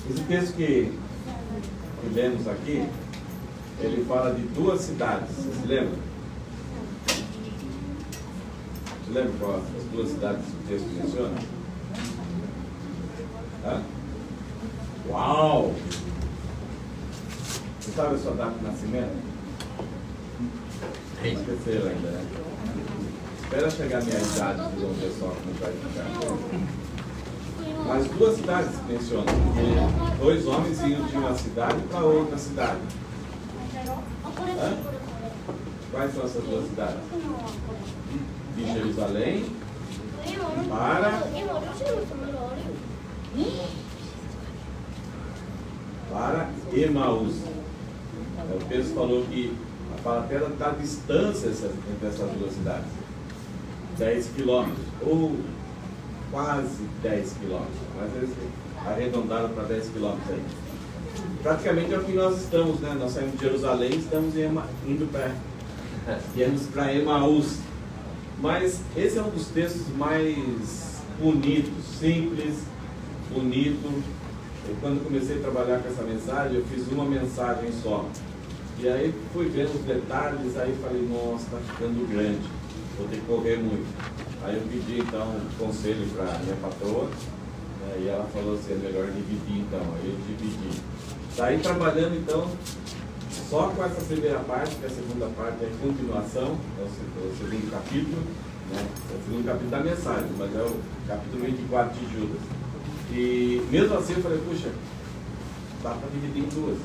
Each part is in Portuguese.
Esse texto que lemos aqui, ele fala de duas cidades. Você se lembra? Você lembra qual as duas cidades que o texto menciona? Hã? Uau! Você sabe a sua data de nascimento? Não esqueceram ainda, né? Espera chegar a minha idade, vocês vão ver só como vai ficar. Mas duas cidades mencionam, porque dois homens iam de uma cidade para outra cidade. Hã? Quais são essas duas cidades? De Jerusalém para Emaús. O Pedro falou que a terra está a distância entre essas duas cidades. 10 quilômetros, ou quase 10 quilômetros, mas eles arredondaram para 10 quilômetros aí. Praticamente é o que nós estamos, né? Nós saímos de Jerusalém e estamos indo para Emaús. Mas esse é um dos textos mais bonitos, simples, bonito. Quando comecei a trabalhar com essa mensagem, eu fiz uma mensagem só. E aí fui vendo os detalhes, aí falei, nossa, está ficando grande, vou ter que correr muito. Aí eu pedi então um conselho para a minha patroa, né, e ela falou assim, é melhor dividir então. Aí eu dividi. Saí trabalhando então só com essa primeira parte, que a segunda parte é a continuação, é o segundo capítulo, né, é o segundo capítulo da mensagem, mas é o capítulo 24 de Judas. E mesmo assim eu falei, puxa, dá para dividir em duas.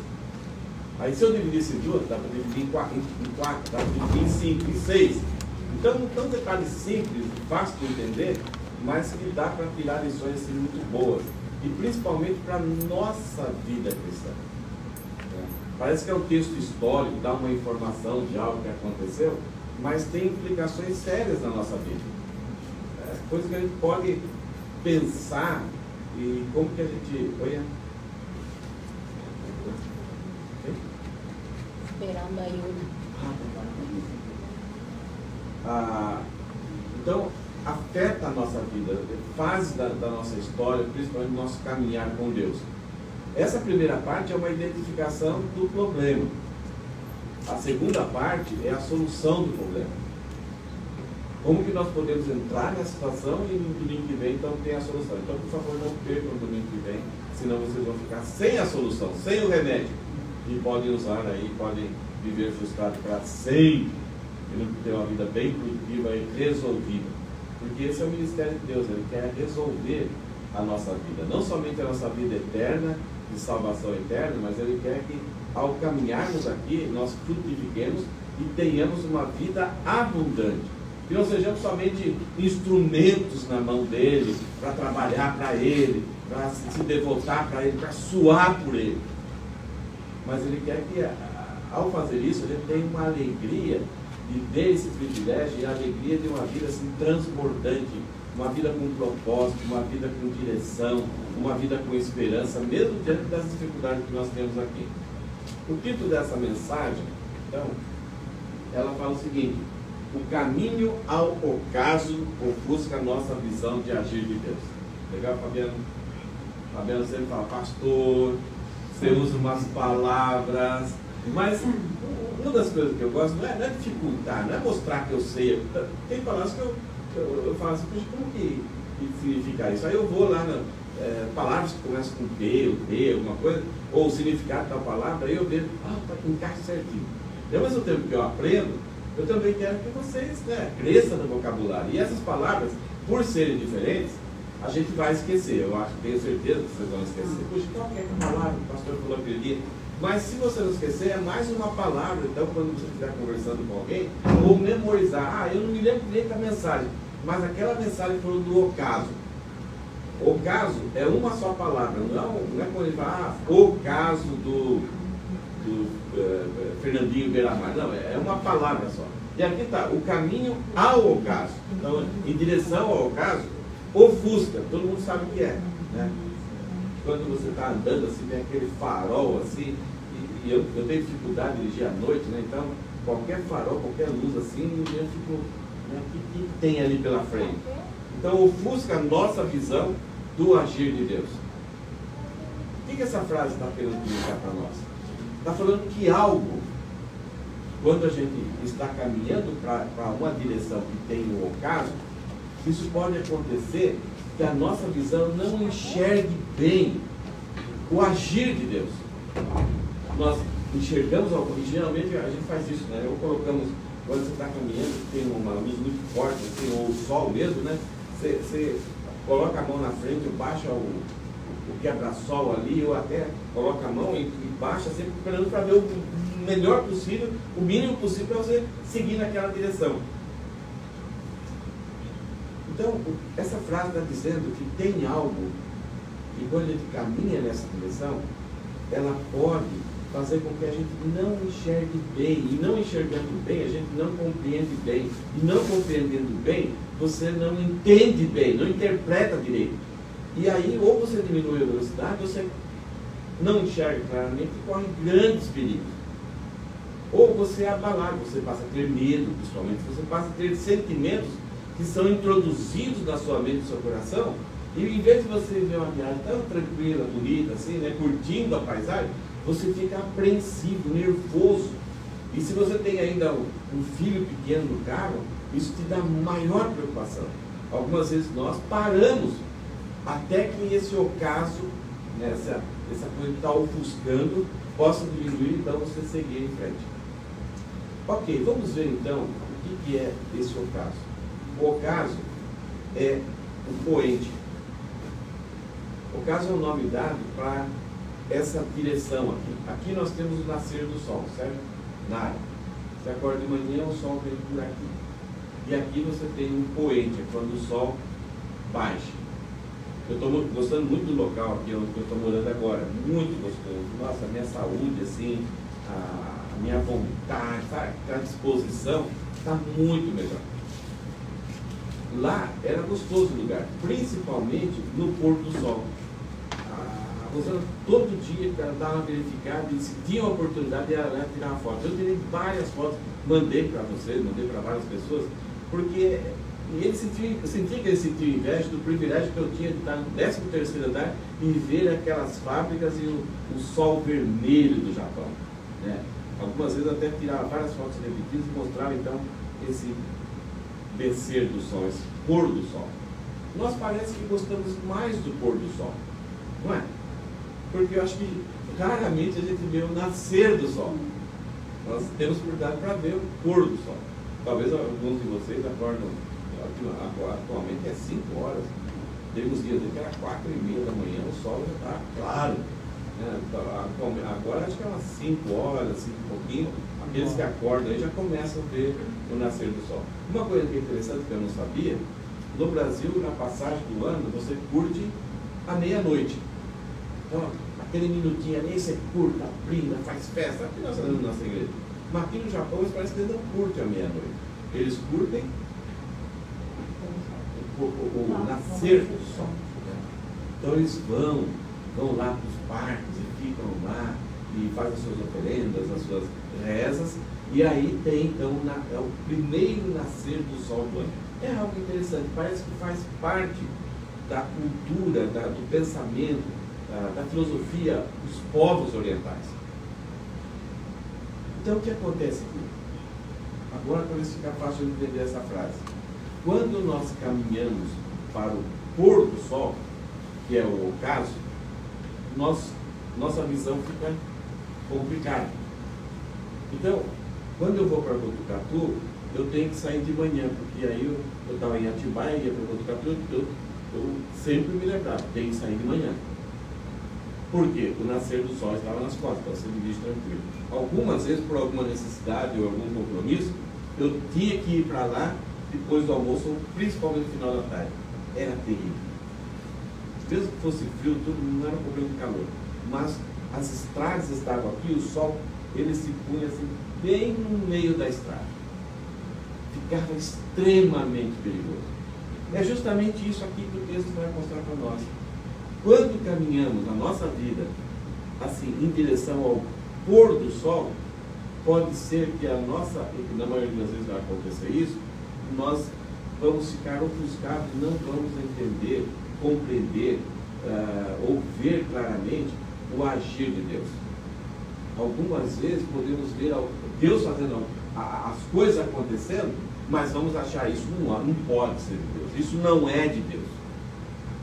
Aí se eu dividisse em duas, dá para dividir em quatro, dá para dividir em 5, em 6. Então, um detalhe simples, fácil de entender, mas que dá para tirar lições assim, muito boas. E principalmente para a nossa vida cristã. Parece que é um texto histórico, dá uma informação de algo que aconteceu, mas tem implicações sérias na nossa vida. Coisas que a gente pode pensar e como que a gente... Oi? Esperando a ajuda. Então, afeta a nossa vida, fases da nossa história, principalmente o nosso caminhar com Deus. Essa primeira parte é uma identificação do problema. A segunda parte é a solução do problema. Como que nós podemos entrar na situação e no domingo que vem, então, tem a solução. Então, por favor, não percam no domingo que vem, senão vocês vão ficar sem a solução, sem o remédio. E podem usar aí, podem viver frustrados para sempre, e não ter uma vida bem produtiva e resolvida. Porque esse é o ministério de Deus, Ele quer resolver a nossa vida. Não somente a nossa vida eterna, de salvação eterna, mas Ele quer que, ao caminharmos aqui, nós frutifiquemos e tenhamos uma vida abundante. Que não sejamos somente instrumentos na mão dEle, para trabalhar para Ele, para se devotar para Ele, para suar por Ele. Mas Ele quer que, ao fazer isso, a gente tenha uma alegria de ter esse privilégio e a alegria de uma vida assim, transbordante, uma vida com propósito, uma vida com direção, uma vida com esperança, mesmo diante das dificuldades que nós temos aqui. O título dessa mensagem, então, ela fala o seguinte: o caminho ao ocaso ofusca a nossa visão de agir de Deus. Legal, Fabiano? Fabiano sempre fala, pastor, você usa umas palavras, mas uma das coisas que eu gosto não é dificultar, não é mostrar que eu sei. Tem palavras que eu falo assim, como que significa isso? Aí eu vou lá, palavras que começam com P, ou D, alguma coisa, ou o significado da palavra, aí eu vejo, encaixa certinho. E ao mesmo tempo que eu aprendo, eu também quero que vocês cresçam no vocabulário. E essas palavras, por serem diferentes, a gente vai esquecer. Eu acho, tenho certeza que vocês vão esquecer. Puxa, qual é a palavra que o pastor falou aquele dia? Mas se você não esquecer, é mais uma palavra. Então, quando você estiver conversando com alguém, ou memorizar, eu não me lembro direito da mensagem, mas aquela mensagem falou do ocaso. Ocaso é uma só palavra, não é quando ele fala, o caso do Fernandinho Beiramar, não, é uma palavra só. E aqui está, o caminho ao ocaso. Então, em direção ao ocaso, ofusca, todo mundo sabe o que é, né? Quando você está andando assim, tem aquele farol assim, e eu tenho dificuldade de dirigir à noite, né? Então, qualquer farol, qualquer luz assim, eu fico, né? O que tem ali pela frente? Então, ofusca a nossa visão do agir de Deus. que essa frase está querendo comunicar para nós? Está falando que algo, quando a gente está caminhando para uma direção que tem um ocaso, isso pode acontecer que a nossa visão não enxergue bem o agir de Deus. Nós enxergamos, e geralmente a gente faz isso, né? Ou colocamos, quando você está caminhando, tem uma luz muito forte, assim, ou o sol mesmo, né? Você coloca a mão na frente, ou baixa o quebra-sol ali, ou até coloca a mão e baixa, sempre esperando para ver o melhor possível, o mínimo possível para você seguir naquela direção. Então, essa frase está dizendo que tem algo que quando a gente caminha nessa direção, ela pode fazer com que a gente não enxergue bem, e não enxergando bem, a gente não compreende bem, e não compreendendo bem, você não entende bem, não interpreta direito. E aí, ou você diminui a velocidade, ou você não enxerga claramente e corre grandes perigos. Ou você é abalado, você passa a ter medo, principalmente, você passa a ter sentimentos que são introduzidos na sua mente e no seu coração, e em vez de você ver uma viagem tão tranquila, bonita, assim, né, curtindo a paisagem, você fica apreensivo, nervoso. E se você tem ainda um filho pequeno no carro, isso te dá maior preocupação. Algumas vezes nós paramos até que esse ocaso, né, essa coisa que está ofuscando, possa diminuir, então você seguir em frente. Ok, vamos ver então o que é esse ocaso. O ocaso é o poente. O ocaso é o nome dado para essa direção aqui. Aqui nós temos o nascer do sol, certo? Na área. Você acorda de manhã, o sol vem por aqui. E aqui você tem um poente, é quando o sol baixa. Eu estou gostando muito do local aqui onde eu estou morando agora. Muito gostoso. Nossa, a minha saúde, assim, a minha vontade, sabe? A disposição está muito melhor. Lá era gostoso o lugar, principalmente no pôr do sol. A Rosana todo dia dava uma verificada e se tinha uma oportunidade ela ia tirar uma foto. Eu tirei várias fotos, mandei para vocês, mandei para várias pessoas, porque eu sentia que ele sentiu inveja do privilégio que eu tinha de estar no 13º andar e ver aquelas fábricas e o sol vermelho do Japão, né? Algumas vezes até tirava várias fotos repetidas e mostrava então esse descer do sol, esse pôr do sol. Nós parece que gostamos mais do pôr do sol, não é? Porque eu acho que raramente a gente vê o nascer do sol. Nós temos oportunidade para ver o pôr do sol. Talvez alguns de vocês acordam, atualmente é 5 horas. Teve uns dias que era 4h30 da manhã, o sol já está claro. Agora acho que é umas 5 horas, 5 e pouquinho. Aqueles que acordam aí já começam a ver o nascer do sol. Uma coisa que é interessante que eu não sabia, no Brasil, na passagem do ano, você curte à meia-noite. Então, aquele minutinho ali, você curta, brinda, faz festa. Aqui nós estamos na nossa igreja. Mas aqui no Japão, eles parecem que eles não curtem à meia-noite. Eles curtem o nascer do sol. Então, eles vão lá para os parques e ficam lá e fazem as suas oferendas, as suas rezas. E aí tem, então, é o primeiro nascer do sol do ano. É algo interessante, parece que faz parte da cultura, do pensamento, da filosofia dos povos orientais. Então, o que acontece aqui? Agora, para ficar fácil de entender essa frase. Quando nós caminhamos para o pôr do sol, que é o ocaso, nossa visão fica complicada. Então, quando eu vou para Botucatu, eu tenho que sair de manhã, porque aí eu estava em Atibaia, ia para Botucatu, eu sempre me lembrava, tem que sair de manhã. Por quê? O nascer do sol estava nas costas, então você dirige tranquilo. Algumas vezes, por alguma necessidade ou algum compromisso, eu tinha que ir para lá depois do almoço, ou principalmente no final da tarde. Era terrível. Mesmo que fosse frio, tudo não era um problema de calor. Mas as estradas estavam aqui, o sol, ele se punha assim, bem no meio da estrada. Ficava extremamente perigoso. É justamente isso aqui que o texto vai mostrar para nós. Quando caminhamos a nossa vida assim, em direção ao pôr do sol, pode ser que e na maioria das vezes vai acontecer isso, nós vamos ficar ofuscados e não vamos entender, compreender ou ver claramente o agir de Deus. Algumas vezes podemos ver Deus fazendo as coisas acontecendo, mas vamos achar isso não pode ser de Deus, isso não é de Deus.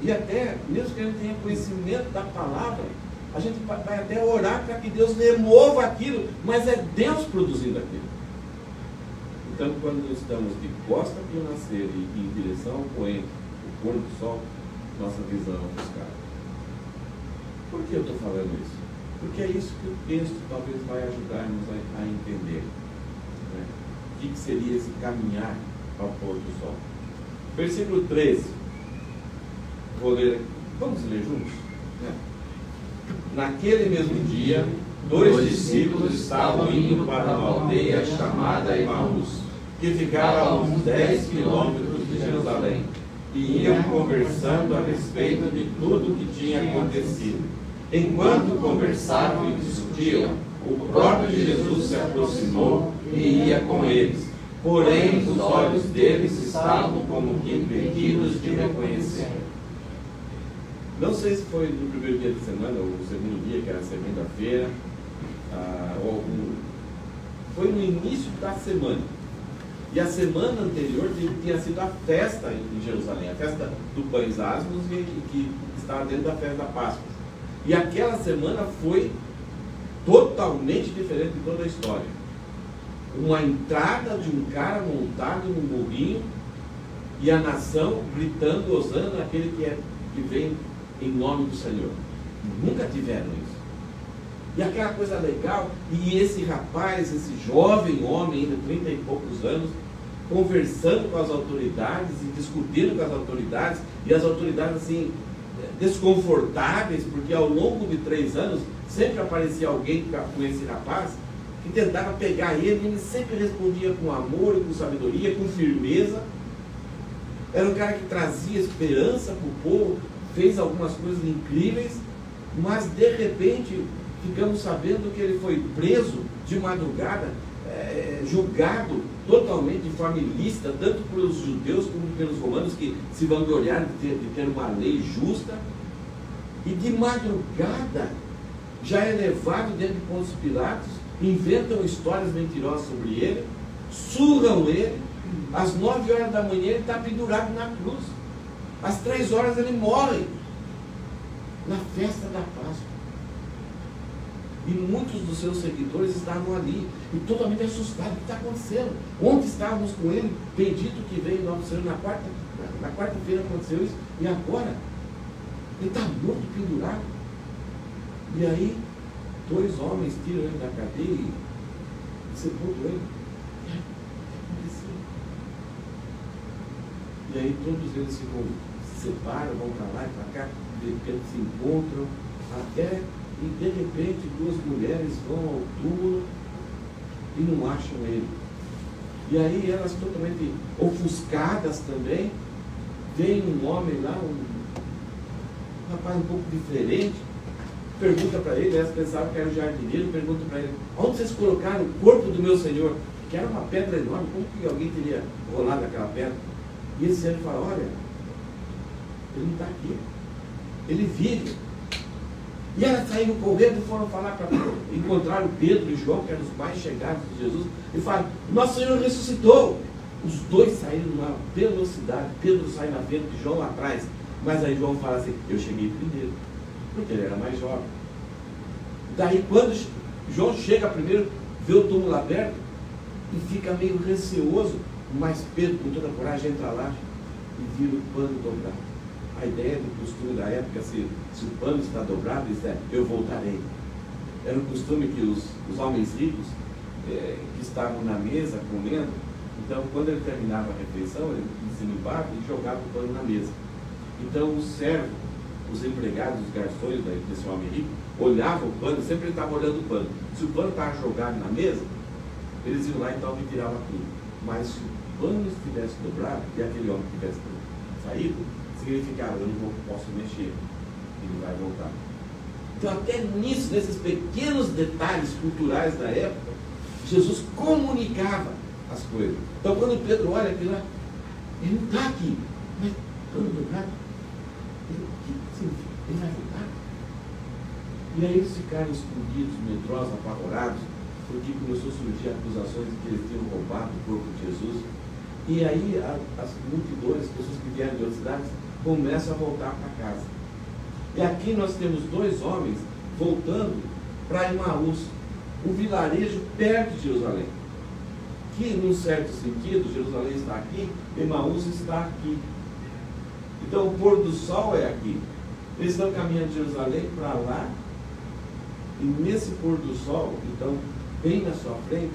E até, mesmo que a gente tenha conhecimento da palavra, a gente vai até orar para que Deus remova aquilo, mas é Deus produzindo aquilo. Então, quando estamos de costa para o nascer e em direção ao poente, o pôr do sol, nossa visão é ofuscada. Por que eu estou falando isso? Porque é isso que o texto talvez vai ajudar-nos a entender. Né? O que seria esse caminhar ao pôr do sol? Versículo 13. Vou ler. Vamos ler juntos? Né? Naquele mesmo dia, 2 discípulos estavam indo para uma aldeia chamada Emaús, que ficava a uns 10 quilômetros de Jerusalém, e iam conversando a respeito de tudo o que tinha acontecido. Enquanto conversavam e discutiam, o próprio Jesus se aproximou e ia com eles. Porém, os olhos deles estavam como que impedidos de reconhecer. Não sei se foi no primeiro dia de semana, ou no segundo dia, que era segunda-feira, foi no início da semana. E a semana anterior tinha sido a festa em Jerusalém, a festa do Pães Asmos, que estava dentro da festa da Páscoa. E aquela semana foi totalmente diferente de toda a história. Uma entrada de um cara montado num burrinho e a nação gritando, hosana, aquele que vem em nome do Senhor. Nunca tiveram isso. E aquela coisa legal, e esse rapaz, esse jovem homem, ainda 30 e poucos anos, conversando com as autoridades e discutindo com as autoridades, e as autoridades assim, desconfortáveis, porque ao longo de 3 anos sempre aparecia alguém com esse rapaz que tentava pegar ele, e ele sempre respondia com amor, com sabedoria, com firmeza. Era um cara que trazia esperança para o povo, fez algumas coisas incríveis, mas de repente ficamos sabendo que ele foi preso de madrugada, julgado totalmente de forma ilícita, tanto pelos judeus como pelos romanos, que se vangloriaram de ter uma lei justa, e de madrugada já é levado dentro de Pôncio Pilatos, inventam histórias mentirosas sobre ele, surram ele, às 9 horas da manhã ele está pendurado na cruz, às 3 horas ele morre, na festa da Páscoa. E muitos dos seus seguidores estavam ali, e totalmente assustados. O que está acontecendo? Ontem estávamos com ele, bendito que veio em nome do Senhor. Na quarta-feira aconteceu isso, e agora ele está morto, pendurado. E aí 2 homens tiram ele da cadeia e sepultam ele. O que aconteceu? E aí todos eles se separam, vão para lá e para cá, de repente se encontram, até, e de repente 2 mulheres vão ao túmulo e não acham ele. E aí elas totalmente ofuscadas também, vem um homem lá, um rapaz um pouco diferente, pergunta para ele, elas pensavam que era o jardineiro, pergunta para ele, onde vocês colocaram o corpo do meu Senhor? Que era uma pedra enorme, como que alguém teria rolado aquela pedra? E esse anjo fala, olha, ele não está aqui, ele vive. E elas saíram correndo e foram falar para encontraram Pedro e João, que eram os mais chegados de Jesus, e falaram, nosso Senhor ressuscitou. Os 2 saíram numa velocidade, Pedro sai na frente de João atrás, mas aí João fala assim, eu cheguei primeiro, porque ele era mais jovem. Daí quando João chega primeiro, vê o túmulo aberto e fica meio receoso, mas Pedro com toda a coragem entra lá e vira o pano dobrado. A ideia do costume da época, se o pano está dobrado, isso é, eu voltarei. Era um costume que os homens ricos que estavam na mesa comendo, então quando ele terminava a refeição, ele se limpava e jogava o pano na mesa. Então o servo, os empregados, os garçons desse homem rico, olhavam o pano, sempre ele estava olhando o pano. Se o pano estava jogado na mesa, eles iam lá e então retiravam tudo. Mas se o pano estivesse dobrado e aquele homem tivesse saído, significava, eu não posso mexer, ele vai voltar. Então até nisso, nesses pequenos detalhes culturais da época, Jesus comunicava as coisas. Então quando Pedro olha aquilo lá, ele não está aqui, mas pano dobrado, o que significa? Ele vai voltar? E aí eles ficaram escondidos, medrosos, apavorados, porque começou a surgir acusações de que eles tinham roubado o corpo de Jesus. E aí as multidões, as pessoas que vieram de outras cidades, começam a voltar para casa. E aqui nós temos dois homens voltando para Emaús, um vilarejo perto de Jerusalém. Que, num certo sentido, Jerusalém está aqui, Emaús está aqui. Então, o pôr do sol é aqui. Eles estão caminhando de Jerusalém para lá, e nesse pôr do sol, então, bem na sua frente,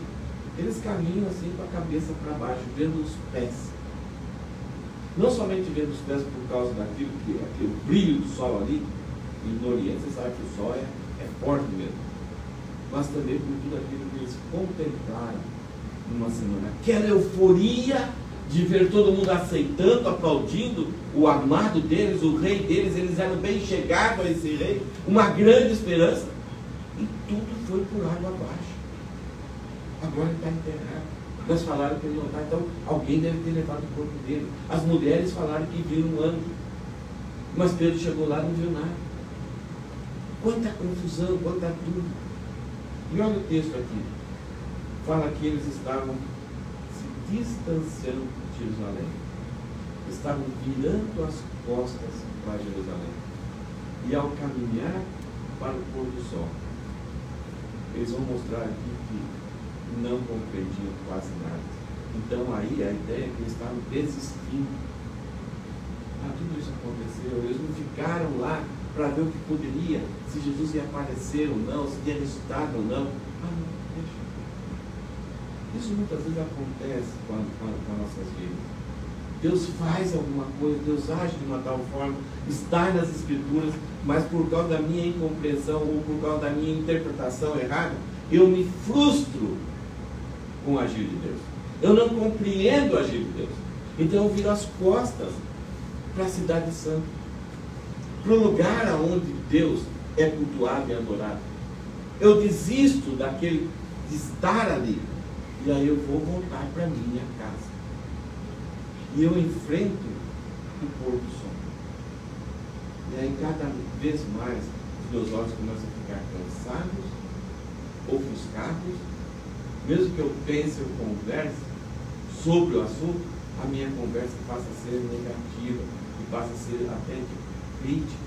eles caminham assim com a cabeça para baixo, vendo os pés. Não somente vendo os pés por causa daquilo, aquele brilho do sol ali, e no Oriente você sabe que o sol é forte mesmo, mas também por tudo aquilo que eles contemplaram numa semana. Aquela euforia de ver todo mundo aceitando, aplaudindo o amado deles, o rei deles, eles eram bem chegados a esse rei, uma grande esperança, e tudo foi por água abaixo. Agora ele está enterrado. Nós falaram que ele não está, então alguém deve ter levado o corpo dele. As mulheres falaram que viram um anjo, mas Pedro chegou lá e não viu nada. Quanta confusão, quanta dúvida. E olha o texto aqui. Fala que eles estavam se distanciando de Jerusalém. Estavam virando as costas para Jerusalém. E ao caminhar para o pôr do sol, eles vão mostrar aqui que não compreendiam quase nada. Então aí a ideia é que eles estavam desistindo. Tudo isso aconteceu. Eles não ficaram lá para ver o que poderia, se Jesus ia aparecer ou não, se ia ressuscitar ou não. Não, deixa. Isso muitas vezes acontece com as nossas vidas. Deus faz alguma coisa, Deus age de uma tal forma, está nas Escrituras, mas por causa da minha incompreensão ou por causa da minha interpretação errada, eu me frustro com o agir de Deus. Eu não compreendo o agir de Deus. Então eu viro as costas para a cidade santa, para o lugar onde Deus é cultuado e adorado. Eu desisto daquele de estar ali, e aí eu vou voltar para minha casa. E eu enfrento o pôr do sol. E aí cada vez mais os meus olhos começam a ficar cansados, ofuscados. Mesmo que eu pense, eu converse sobre o assunto, a minha conversa passa a ser negativa e passa a ser até de crítica.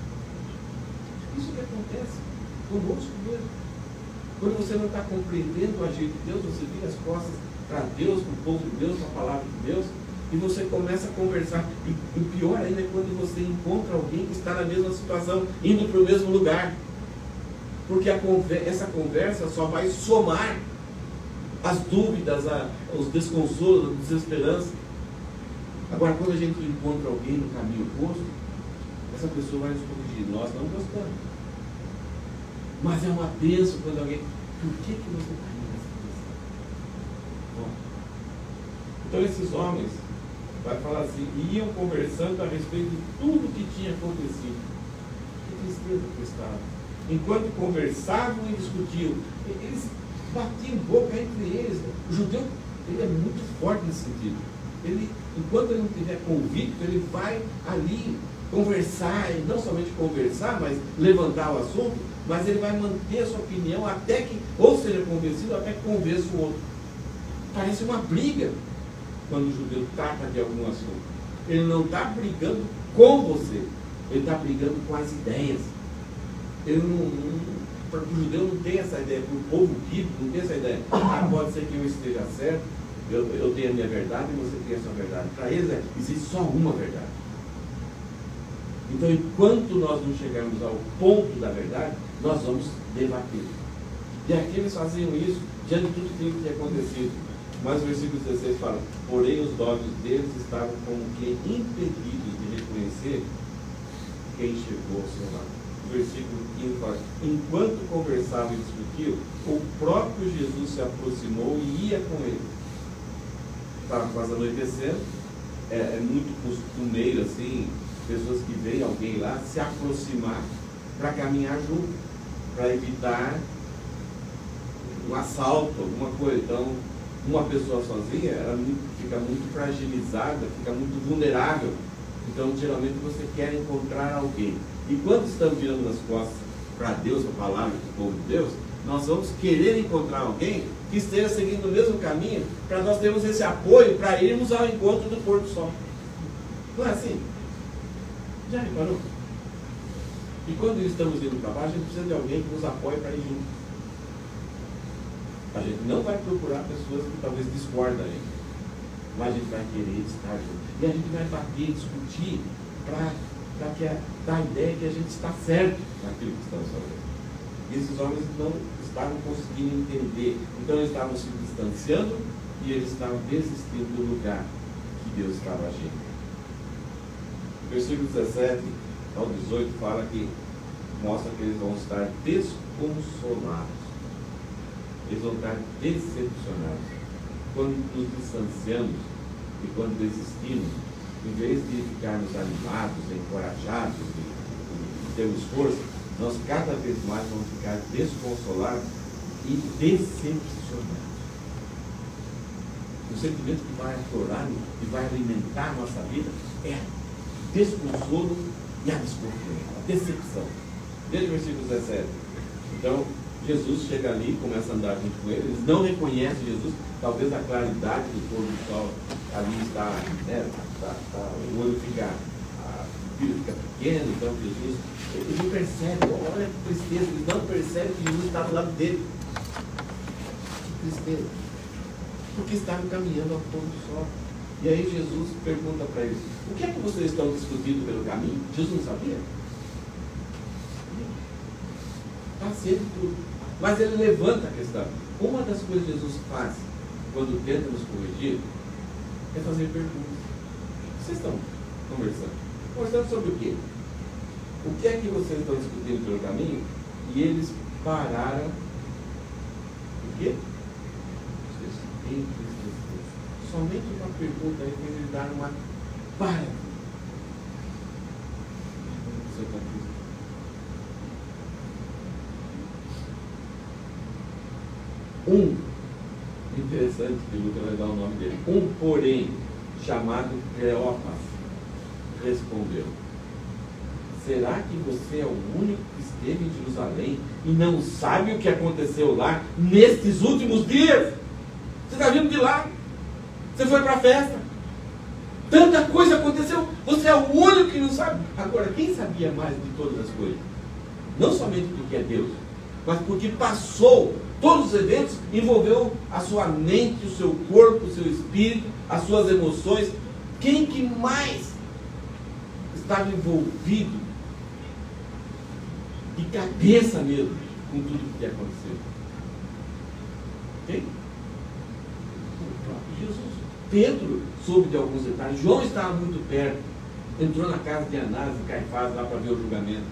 Isso que acontece conosco mesmo. Quando você não está compreendendo o agir de Deus, você vira as costas para Deus, para o povo de Deus, para a palavra de Deus, e você começa a conversar. E o pior ainda é quando você encontra alguém que está na mesma situação, indo para o mesmo lugar. Porque essa conversa só vai somar as dúvidas, os desconsolos, a desesperança. Agora, quando a gente encontra alguém no caminho oposto, essa pessoa vai nos corrigir. Nós não gostamos. Mas é uma bênção quando alguém... Por que você está indo nessa direção? Então esses homens, vai falar assim, iam conversando a respeito de tudo que tinha acontecido. Que tristeza que estava. Enquanto conversavam e discutiam, eles batiam boca entre eles. O judeu, ele é muito forte nesse sentido. Ele, enquanto ele não estiver convicto, ele vai ali conversar, e não somente conversar, mas levantar o assunto, mas ele vai manter a sua opinião até que, ou seja convencido, até que convença o outro. Parece uma briga quando o judeu trata de algum assunto. Ele não está brigando com você, ele está brigando com as ideias. Ele para o judeu não tem essa ideia, para o povo bíblico não tem essa ideia. Pode ser que eu esteja certo, eu tenho a minha verdade e você tem a sua verdade. Para eles existe só uma verdade. Então, enquanto nós não chegarmos ao ponto da verdade, nós vamos debater. E aqui eles faziam isso diante de tudo aquilo que tinha acontecido. Mas o versículo 16 fala: porém os olhos deles estavam como que impedidos de reconhecer quem chegou ao seu lado. O versículo 15 fala: enquanto conversavam e discutiam, o próprio Jesus se aproximou e ia com ele. Estava quase anoitecendo, é muito costumeiro assim, pessoas que veem alguém lá se aproximar para caminhar junto, para evitar um assalto, alguma coisa. Então, uma pessoa sozinha, ela fica muito fragilizada, fica muito vulnerável. Então, geralmente você quer encontrar alguém. E quando estamos virando as costas para Deus, a palavra do povo de Deus, nós vamos querer encontrar alguém que esteja seguindo o mesmo caminho, para nós termos esse apoio para irmos ao encontro do pôr do sol. Não é assim? Já reparou? E quando estamos indo para baixo, a gente precisa de alguém que nos apoie para ir junto. A gente não vai procurar pessoas que talvez discordam da gente, mas a gente vai querer estar junto. E a gente vai bater, discutir, para dar a ideia que a gente está certo naquilo que estamos fazendo. E esses homens não estavam conseguindo entender. Então eles estavam se distanciando e eles estavam desistindo do lugar que Deus estava agindo. O versículo 17 ao 18 fala que mostra que eles vão estar desconsolados. Eles vão estar decepcionados. Quando nos distanciamos e quando desistimos, em vez de ficarmos animados, encorajados e termos força, nós cada vez mais vamos ficar desconsolados e decepcionados. O sentimento que vai aflorar e vai alimentar a nossa vida é desconsolo e a desconfiança, a decepção. Veja o versículo 17. Então, Jesus chega ali e começa a andar junto com ele. Eles não reconhecem Jesus. Talvez a claridade do pôr do sol ali está, né, o olho fica, o filho fica pequeno. Então Jesus, ele não percebe, olha que tristeza, ele não percebe que Jesus está do lado dele. Que tristeza. Porque estavam caminhando ao pôr do sol. E aí Jesus pergunta para eles: o que é que vocês estão discutindo pelo caminho? Jesus não sabia? Está sendo tudo. Mas ele levanta a questão. Uma das coisas que Jesus faz quando tenta nos corrigir é fazer perguntas. Vocês estão conversando? Conversando sobre o quê? O que é que vocês estão discutindo pelo caminho? E eles pararam. O quê? Somente uma pergunta aí fez ele dar uma para. Seu conflito. Interessante que Lucas vai dar o nome dele. Porém, chamado Cleópas, respondeu: será que você é o único que esteve em Jerusalém e não sabe o que aconteceu lá nestes últimos dias? Você está vindo de lá? Você foi para a festa? Tanta coisa aconteceu, você é o único que não sabe. Agora, quem sabia mais de todas as coisas? Não somente porque é Deus, mas porque passou todos os eventos, envolveu a sua mente, o seu corpo, o seu espírito, as suas emoções. Quem que mais estava envolvido de cabeça mesmo com tudo que aconteceu? Quem? O próprio Jesus. Pedro soube de alguns detalhes. João estava muito perto, entrou na casa de Anás e Caifás lá para ver o julgamento.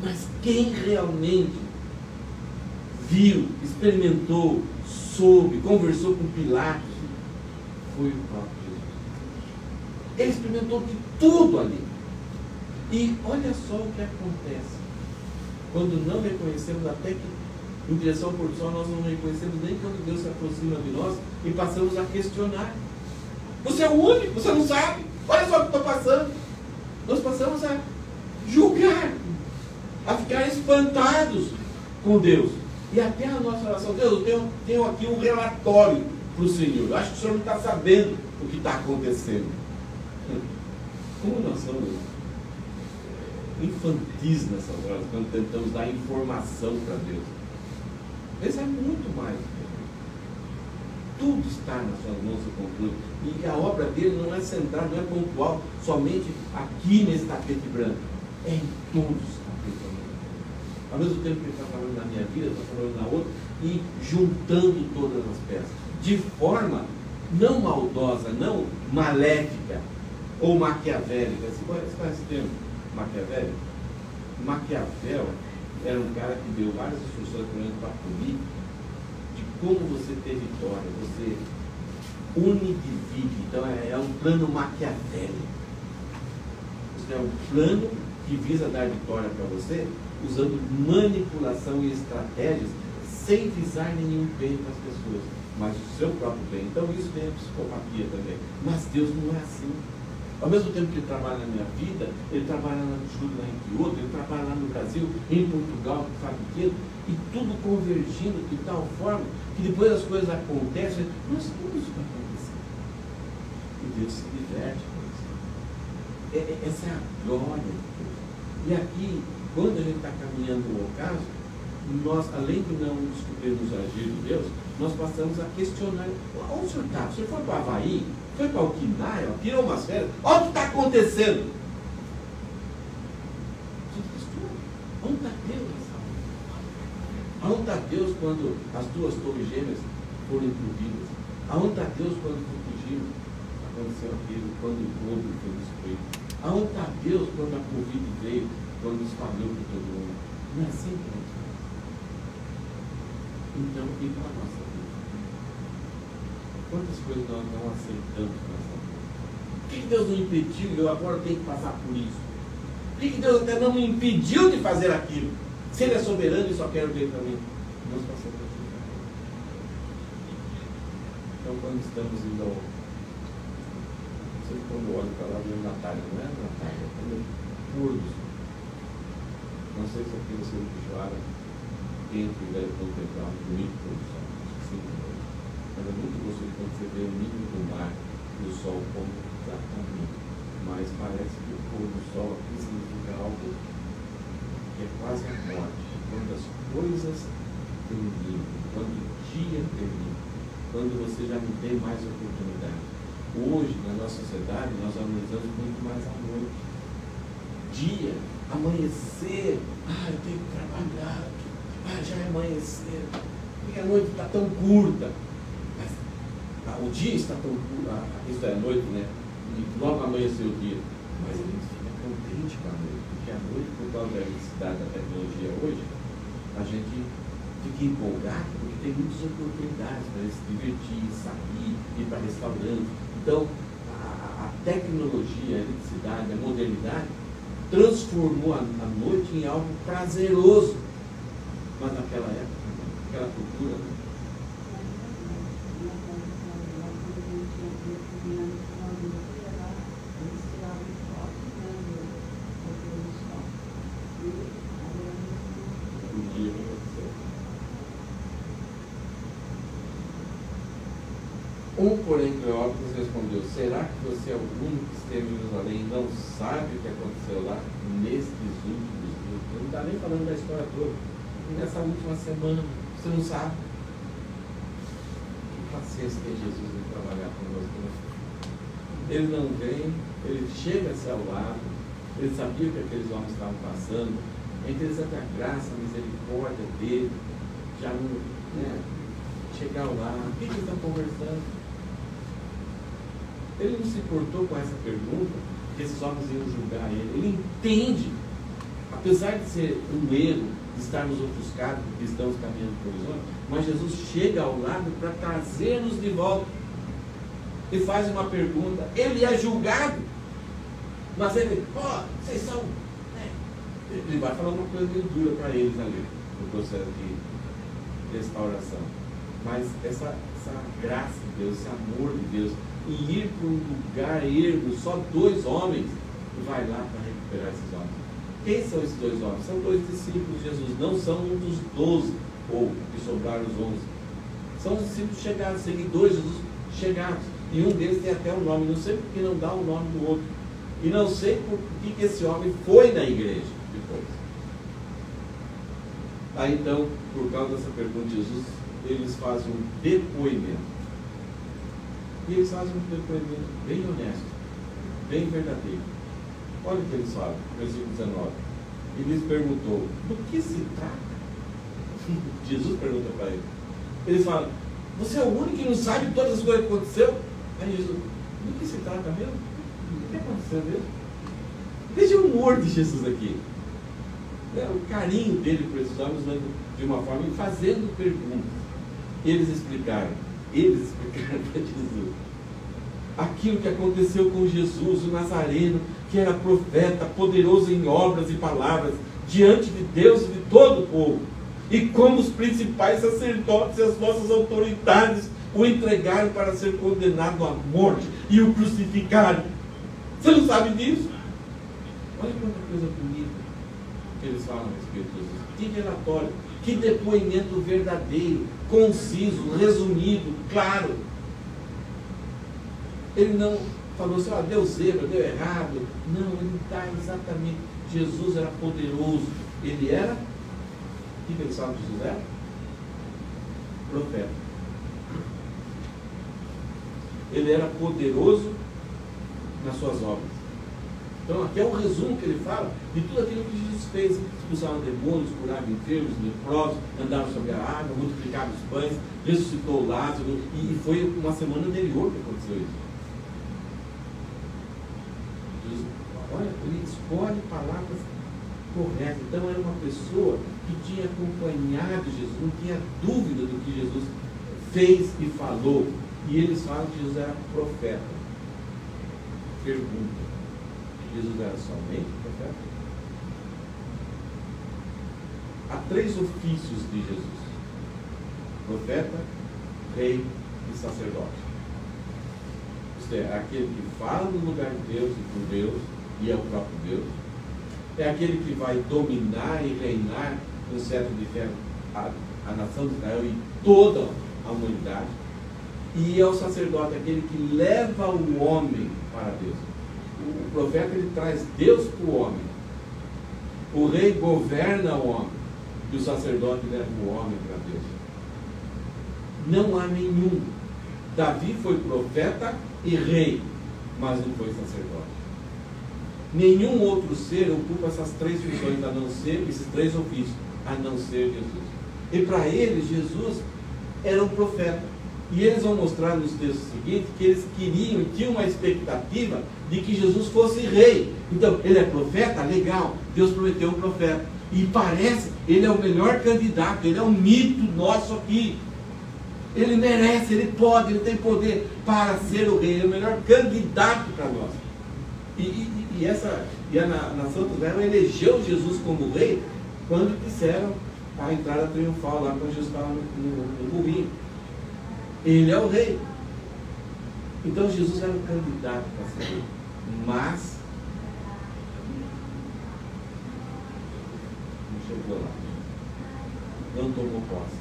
Mas quem realmente viu, experimentou, soube, conversou com Pilatos foi o próprio Jesus. Ele experimentou de tudo ali. E olha só o que acontece quando não reconhecemos, até que em direção ao pôr do sol nós não reconhecemos nem quando Deus se aproxima de nós e passamos a questionar. Você é o único, você não sabe, olha só o que estou passando. Nós passamos a julgar, a ficar espantados com Deus. E até a nossa oração: Deus, eu tenho aqui um relatório para o Senhor. Eu acho que o Senhor não está sabendo o que está acontecendo. Como nós somos infantis nessas horas, quando tentamos dar informação para Deus. Esse é muito mais. Tudo está nas suas mãos e controle. E a obra dele não é centrada, não é pontual, somente aqui nesse tapete branco. É em todos os tapetes brancos. Ao mesmo tempo que ele está falando na minha vida, está falando na outra, e juntando todas as peças. De forma não maldosa, não maléfica ou maquiavélica. Você conhece esse termo? Maquiavélico? Maquiavel era um cara que deu várias instruções para a política de como você ter vitória, você une e divide. Então é um plano maquiavélico. Isso é um plano que visa dar vitória para você, usando manipulação e estratégias, sem visar nenhum bem para as pessoas, mas o seu próprio bem. Então isso tem a psicopatia também. Mas Deus não é assim. Ao mesmo tempo que ele trabalha na minha vida, ele trabalha na Júlia, em outro, ele trabalha lá no Brasil, em Portugal, sabe o quê? E tudo convergindo de tal forma que depois as coisas acontecem, nós tudo isso vai acontecer. E Deus se diverte com isso. Essa é a glória de Deus. E aqui, quando a gente está caminhando no ocaso, nós, além de não descobrirmos o agir de Deus, nós passamos a questionar. Onde o senhor está? O senhor foi para o Havaí? Foi para o Quinaia? Tirou umas férias? Olha o que está acontecendo. Onde está Deus? Aonde está Deus quando as duas torres gêmeas foram incluídas? Aonde está Deus quando Fukushima aconteceu aquilo, quando o globo foi destruído? Aonde está Deus quando a Covid veio, quando espalhou por todo mundo? Não é assim que nós fazemos. Então, e para a nossa vida? Quantas coisas nós não aceitamos nessa vida? Por que Deus não impediu e eu agora tenho que passar por isso? Por que Deus até não me impediu de fazer aquilo? Se Ele é soberano e só quer o bem para mim, nós passamos por isso. Então, quando estamos indo ao... Não sei quando olho para lá, vem Natália, não é Natália? É pôr do sol. Não sei se aqui você chora dentro e deve contemplar um bonito pôr do sol. Sim, mas é muito gostoso quando você vê o nível do mar e o sol como exatamente. Mas parece que o pôr do sol aqui significa algo que é quase a morte. Quando as coisas terminam, quando o dia termina, quando você já não tem mais oportunidade. Hoje, na nossa sociedade, nós valorizamos muito mais a noite. Dia, amanhecer, eu tenho que trabalhar, já é amanhecer, porque a noite está tão curta. Mas, o dia está tão curto, isso é a noite, né? E logo amanheceu o dia. Mas a gente fica contente com a noite, porque a noite, por causa da necessidade da tecnologia hoje, a gente fica empolgado, porque tem muitas oportunidades para se divertir, sair, ir para restaurantes. Então, a tecnologia, a eletricidade, a modernidade transformou a noite em algo prazeroso. Mas naquela época, aquela cultura, porém, Cleópatra respondeu: será que você é o único que esteve em Jerusalém e não sabe o que aconteceu lá nestes últimos dias? Ele não está nem falando da história toda. Nessa última semana, você não sabe. Que paciência tem Jesus em trabalhar conosco. Ele não vem, ele chega-se ao lado, ele sabia o que aqueles homens estavam passando. É interessante a graça, a misericórdia dele, já não, chegar ao lado. O que eles estão conversando? Ele não se importou com essa pergunta, que esses homens iam julgar ele. Ele entende, apesar de ser um erro, de estarmos ofuscados, porque estamos caminhando por horizonte, mas Jesus chega ao lado para trazer-nos de volta. E faz uma pergunta. Ele é julgado, mas ele, vocês são... Ele vai falar uma coisa meio dura para eles ali, no processo de restauração. Mas essa graça de Deus, esse amor de Deus, e ir para um lugar ermo, só 2 homens, e vai lá para recuperar esses homens. Quem são esses 2 homens? São 2 discípulos de Jesus, não são um dos 12, ou que sobraram os 11. São os discípulos chegados, seguidores de Jesus chegados. E um deles tem até um nome, não sei porque não dá o nome do outro. E não sei por que esse homem foi na igreja depois. Aí então, por causa dessa pergunta de Jesus, eles fazem um depoimento. E eles fazem um depoimento bem honesto, bem verdadeiro. Olha o que eles falam, versículo 19. Ele lhes perguntou: do que se trata? Jesus pergunta para ele. Eles falam: você é o único que não sabe todas as coisas que aconteceu? Aí Jesus: do que se trata mesmo? O que aconteceu mesmo? Veja o humor de Jesus aqui. O carinho dele por esses homens, de uma forma, e fazendo perguntas. Eles explicaram para Jesus aquilo que aconteceu com Jesus, o Nazareno, que era profeta, poderoso em obras e palavras, diante de Deus e de todo o povo, e como os principais sacerdotes e as nossas autoridades o entregaram para ser condenado à morte e o crucificaram. Você não sabe disso? Olha quanta coisa bonita que eles falam a respeito de Jesus. Que relatório, que depoimento verdadeiro, conciso, resumido, claro. Ele não falou assim, deu zebra, deu errado. Não, ele está exatamente. Jesus era poderoso. Ele era, o que eles falam que Jesus era? Profeta. Ele era poderoso nas suas obras. Então aqui é um resumo que ele fala de tudo aquilo que Jesus fez. Expulsaram demônios, curaram enfermos, leprosos, andaram sobre a água, multiplicaram os pães, ressuscitou Lázaro, e foi uma semana anterior que aconteceu isso. Jesus, olha, ele escolhe palavras corretas. Então era uma pessoa que tinha acompanhado Jesus, não tinha dúvida do que Jesus fez e falou. E eles falam que Jesus era profeta. Pergunta: Jesus era somente profeta? Há 3 ofícios de Jesus: profeta, rei e sacerdote. Isto é, aquele que fala no lugar de Deus e por Deus, e é o próprio Deus. É aquele que vai dominar e reinar no cetro de ferro a nação de Israel e toda a humanidade. E é o sacerdote, aquele que leva o homem para Deus. O profeta, ele traz Deus para o homem. O rei governa o homem. E o sacerdote leva o homem para Deus. Não há nenhum. Davi foi profeta e rei, mas não foi sacerdote. Nenhum outro ser ocupa essas 3 funções, a não ser, esses 3 ofícios, a não ser Jesus. E para eles, Jesus era um profeta. E eles vão mostrar nos textos seguintes que eles queriam, tinham uma expectativa de que Jesus fosse rei. Então, ele é profeta? Legal, Deus prometeu um profeta. E parece, ele é o melhor candidato, ele é um mito nosso aqui. Ele merece, ele pode, ele tem poder para ser o rei, ele é o melhor candidato para nós. E a nação de Israel elegeu Jesus como rei quando disseram a entrada triunfal lá, quando Jesus estava no burrinho. Ele é o rei. Então Jesus era um candidato para ser rei, mas não chegou lá, não tomou posse,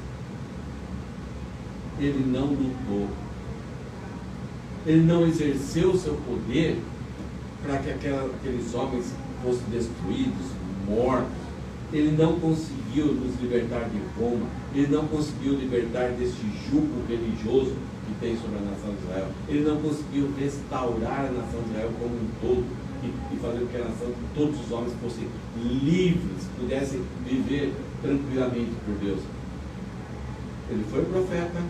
ele não lutou, ele não exerceu o seu poder para que aqueles homens fossem destruídos, mortos. Ele não conseguiu nos libertar de Roma, ele não conseguiu libertar deste jugo religioso que tem sobre a nação de Israel, ele não conseguiu restaurar a nação de Israel como um todo e fazer com que a nação, todos os homens fossem livres, pudessem viver tranquilamente por Deus. Ele foi profeta,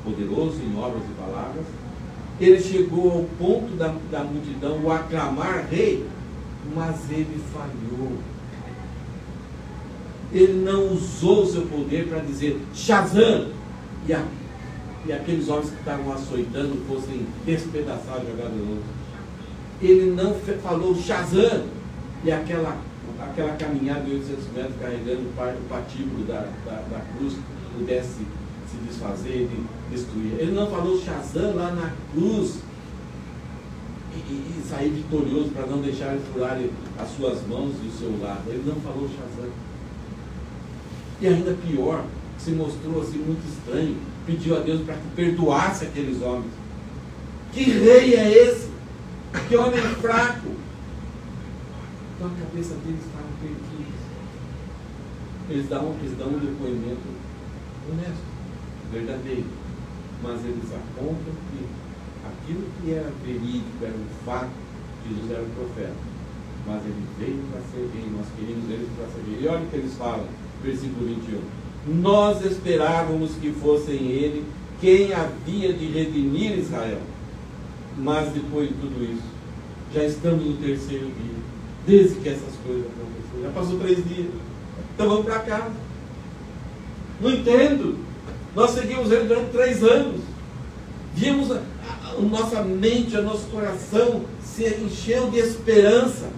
poderoso em obras e palavras. Ele chegou ao ponto da multidão o aclamar rei, mas ele falhou. Ele não usou o seu poder para dizer Shazam, e aqueles homens que estavam açoitando fossem despedaçados, jogados no outro. Ele não falou Shazam, e aquela caminhada de 800 metros carregando o patíbulo da cruz pudesse se desfazer e destruir. Ele não falou Shazam lá na cruz e sair vitorioso para não deixar ele furarem as suas mãos e o seu lado. Ele não falou Shazam. E ainda pior, se mostrou assim muito estranho, pediu a Deus para que perdoasse aqueles homens. Que rei é esse? Que homem fraco! Então a cabeça deles estava perdida. Eles dão um depoimento honesto, verdadeiro, mas eles apontam que aquilo que era verídico, era um fato. Jesus era um profeta, mas ele veio para ser rei, nós queríamos ele para ser rei. E olha o que eles falam. Versículo 21. Nós esperávamos que fossem ele quem havia de redimir Israel. Mas depois de tudo isso, já estamos no 3º dia, desde que essas coisas aconteceram. Já passou 3 dias. Então vamos para casa. Não entendo. Nós seguimos ele durante 3 anos. Vimos a nossa mente, o nosso coração se encheu de esperança.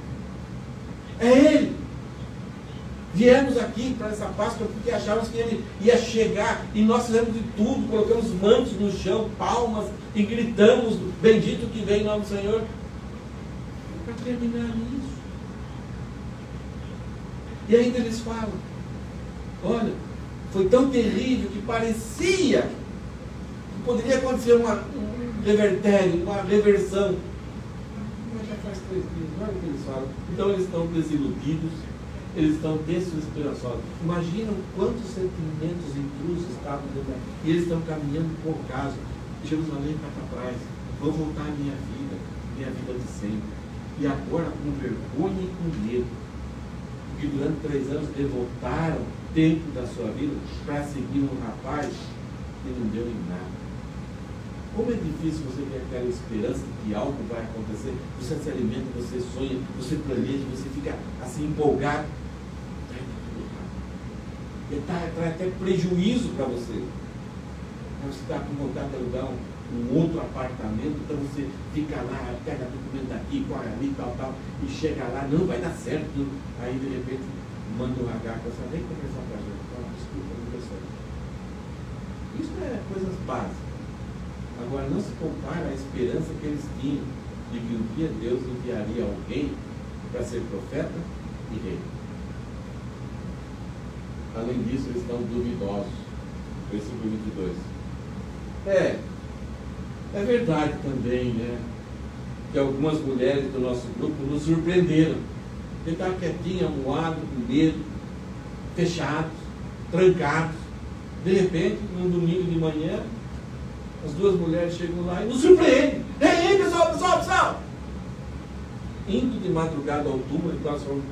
É ele. Viemos aqui para essa Páscoa porque achávamos que ele ia chegar, e nós fizemos de tudo, colocamos mantos no chão, palmas, e gritamos, bendito que vem em nome do Senhor. para terminar isso. E ainda eles falam, olha, foi tão terrível que parecia que poderia acontecer um revertério, uma reversão. Mas já faz 3 dias, olha o que eles falam. Então eles estão desiludidos, eles estão desesperançosos. Imaginam quantos sentimentos intrusos estavam dentro. E eles estão caminhando por caso. Jerusalém está para trás. Vou voltar à minha vida de sempre. E agora com vergonha e com medo. Porque durante 3 anos devotaram tempo da sua vida para seguir um rapaz que não deu em nada. Como é difícil você ter aquela esperança de que algo vai acontecer. Você se alimenta, você sonha, você planeja, você fica assim empolgado. E traz até prejuízo para você. Você está com vontade de alugar um outro apartamento, então você fica lá, pega documento aqui, corre ali, tal, e chega lá, não vai dar certo. Aí de repente manda um H para você, vem conversar com a gente. Desculpa, não deu certo. Isso é coisas básicas. Agora, não se compara à esperança que eles tinham de que um dia Deus enviaria alguém para ser profeta e rei. Além disso, eles estão duvidosos. Versículo 22. É verdade também, né? Que algumas mulheres do nosso grupo nos surpreenderam. Ele estava quietinho, amuado, com medo, fechados, trancados. De repente, num domingo de manhã, as 2 mulheres chegam lá e nos surpreendem. Ei, pessoal! Indo de madrugada ao túmulo, nós fomos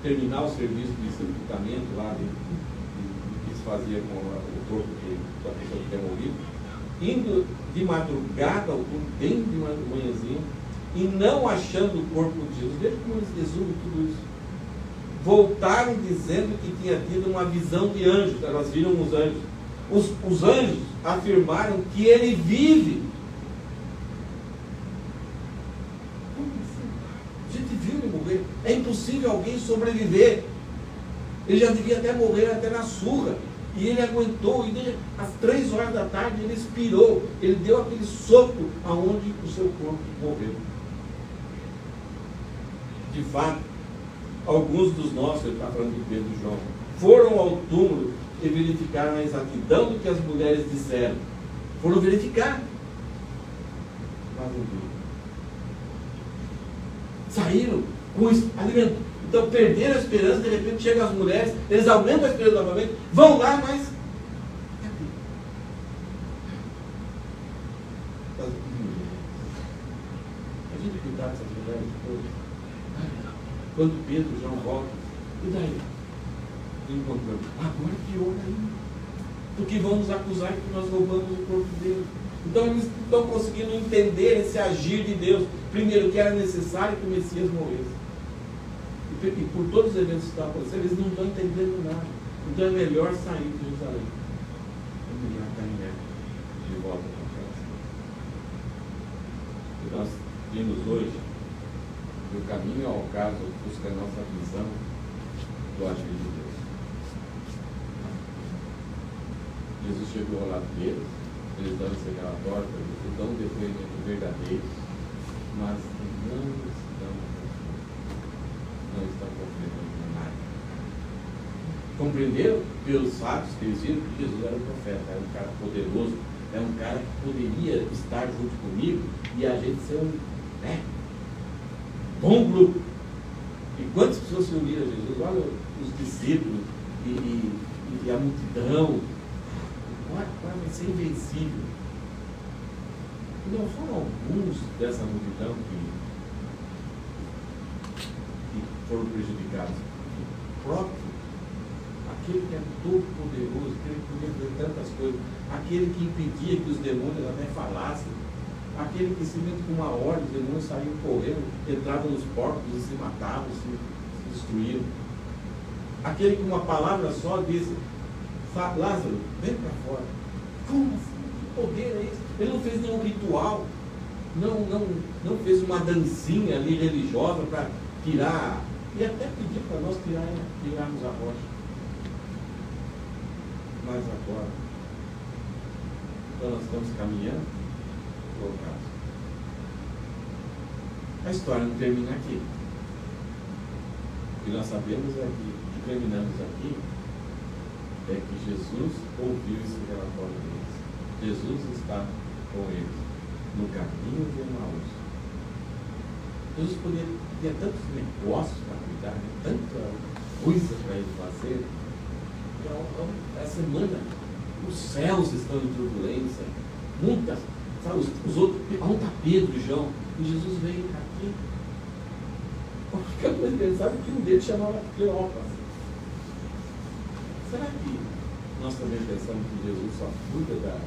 terminar o serviço de sepultamento lá, que se fazia com o corpo da pessoa que tinha morrido. Indo de madrugada ao túmulo, bem de manhãzinha, e não achando o corpo de Jesus. Veja como eles resumem tudo isso. Voltaram dizendo que tinha tido uma visão de anjos. Elas viram os anjos. Os anjos afirmaram que ele vive. Como assim? A gente viu ele morrer. É impossível alguém sobreviver. Ele já devia até morrer até na surra. E ele aguentou. E às 3 horas da tarde ele expirou. Ele deu aquele sopro aonde o seu corpo morreu. De fato, alguns dos nossos, ele está falando de Pedro e João, foram ao túmulo e verificaram a exatidão do que as mulheres disseram. Foram verificar. Mas não viram. Saíram com alimento. Então perderam a esperança, de repente chegam as mulheres, eles aumentam a esperança novamente, vão lá, mas a gente cuidar dessas mulheres depois. Quando Pedro e João voltam, e daí? Encontramos. Agora pior ainda. Porque vão nos acusar que nós roubamos o corpo dele. Então eles não estão conseguindo entender esse agir de Deus. Primeiro, que era necessário que o Messias morresse. E por todos os eventos que estão acontecendo, eles não estão entendendo nada. Então é melhor sair de Jerusalém. É melhor caminhar de volta para casa. E nós vimos hoje que o caminho ao caso busca a nossa visão do agir de Deus. Jesus chegou ao lado deles, eles dão esse relatório, eles dão um depoimento verdadeiro, mas não estão compreendendo nada. Compreenderam pelos fatos que eles viram que Jesus era um profeta, era um cara poderoso, era um cara que poderia estar junto comigo e a gente ser um bom grupo. E quantas pessoas se uniram a Jesus? Olha os discípulos e a multidão. Vai ser invencível. E não foram alguns dessa multidão que foram prejudicados. O próprio, aquele que é todo poderoso, aquele que podia fazer tantas coisas, aquele que impedia que os demônios até falassem, aquele que simplesmente com uma ordem, os demônios saíam correndo, entravam nos porcos e se matavam, se destruíam. Aquele que com uma palavra só disse: Lázaro, vem para fora. Como assim? Que poder é esse? Ele não fez nenhum ritual, não fez uma dancinha ali religiosa para tirar, e até pediu para nós tirarmos a rocha. Mas agora, então nós estamos caminhando para o caso. A história não termina aqui. O que nós sabemos é que terminamos aqui, é que Jesus ouviu esse relatório deles. Jesus está com eles no caminho de Emaús. Jesus podia ter tantos negócios para cuidar, tanta coisa para ele fazer. Essa semana os céus estão em turbulência, muitas, sabe, os outros, onde está Pedro e João? E Jesus veio aqui. Porque ele sabe que um deles chamava Cleópas. Será que nós também pensamos que Jesus só cuida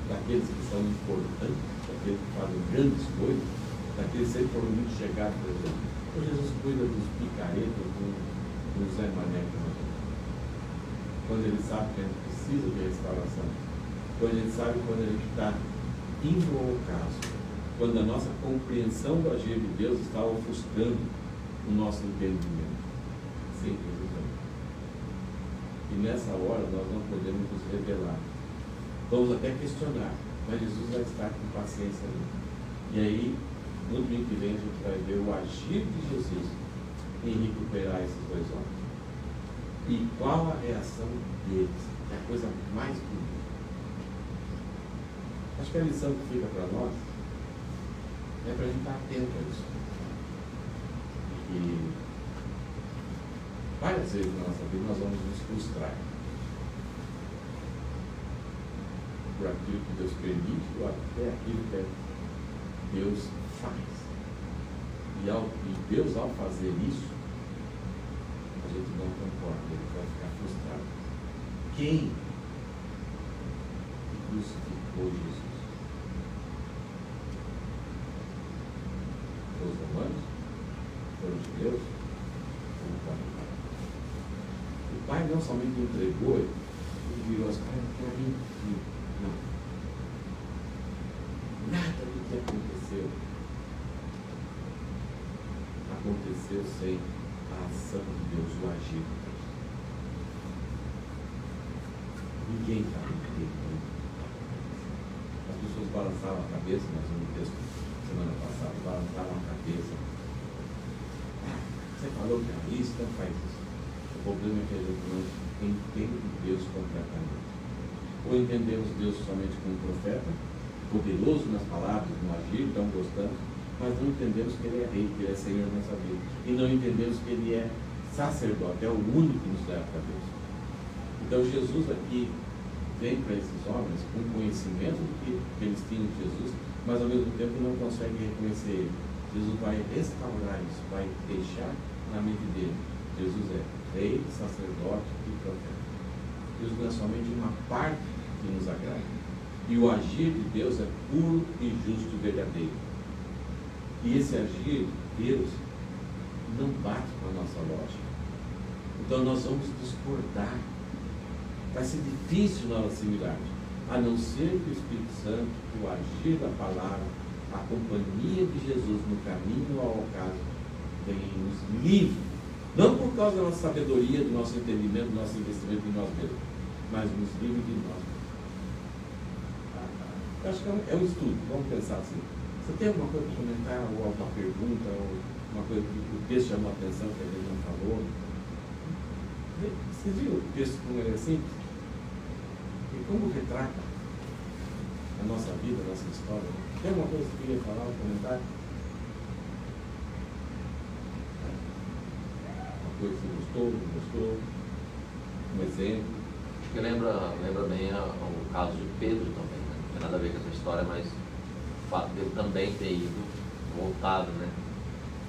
daqueles que são importantes, daqueles que fazem grandes coisas, daqueles que sempre foram muito chegados, por exemplo? Ou Jesus cuida dos picaretas, do Zé Mané, quando ele sabe que a gente precisa de restauração, quando ele sabe quando a gente está indo ao ocaso, quando a nossa compreensão do agir de Deus está ofuscando o nosso entendimento. Sim, Jesus é. E nessa hora nós não podemos nos revelar. Vamos até questionar, mas Jesus vai estar com paciência ali. E aí, no domingo que vem, a gente vai ver o agir de Jesus em recuperar esses dois homens. E qual a reação deles? É a coisa mais bonita. Acho que a lição que fica para nós é para a gente estar atento a isso. E várias vezes na nossa vida nós vamos nos frustrar por aquilo que Deus permite ou até aquilo que Deus faz. E Deus, ao fazer isso, a gente não concorda, ele vai ficar frustrado. Quem crucificou Jesus? Os romanos? Foram os judeus? Ou o Pai? O Pai não somente entregou, ele virou as caras para mim. Não. Nada do que aconteceu sem a ação de Deus, o agir de Deus. Ninguém está entendendo. As pessoas balançavam a cabeça, nós vimos um texto semana passada, balançavam a cabeça. Você falou que é isso, então faz isso. O problema é que a gente não entende Deus completamente. Ou entendemos Deus somente como um profeta, poderoso nas palavras, no agir, então gostamos, mas não entendemos que Ele é Rei, que Ele é Senhor da nossa vida. E não entendemos que Ele é sacerdote, é o único que nos leva para Deus. Então Jesus aqui vem para esses homens com conhecimento do que eles tinham de Jesus, mas ao mesmo tempo não conseguem reconhecer Ele. Jesus vai restaurar isso, vai deixar na mente dele. Jesus é Rei, sacerdote e profeta. Jesus não é somente uma parte que nos agrada. E o agir de Deus é puro e justo e verdadeiro. E esse agir de Deus não bate com a nossa lógica. Então nós vamos discordar. Vai ser difícil nós assimilarmos. A não ser que o Espírito Santo, o agir da palavra, a companhia de Jesus no caminho ao ocaso, venha e nos livre. Não por causa da nossa sabedoria, do nosso entendimento, do nosso investimento em nós mesmos, mas nos livre de nós. Eu acho que é um estudo, vamos pensar assim. Você tem alguma coisa para comentar, ou alguma pergunta, ou uma coisa que o texto chamou a atenção que a gente não falou? Você viu o texto como ele é simples? E como retrata a nossa vida, a nossa história? Tem alguma coisa que você queria falar, um comentário? Uma coisa que você gostou, não gostou? Um exemplo? Acho que lembra bem o caso de Pedro também, né? Não tem nada a ver com essa história, mas o fato dele também ter ido, voltado, né?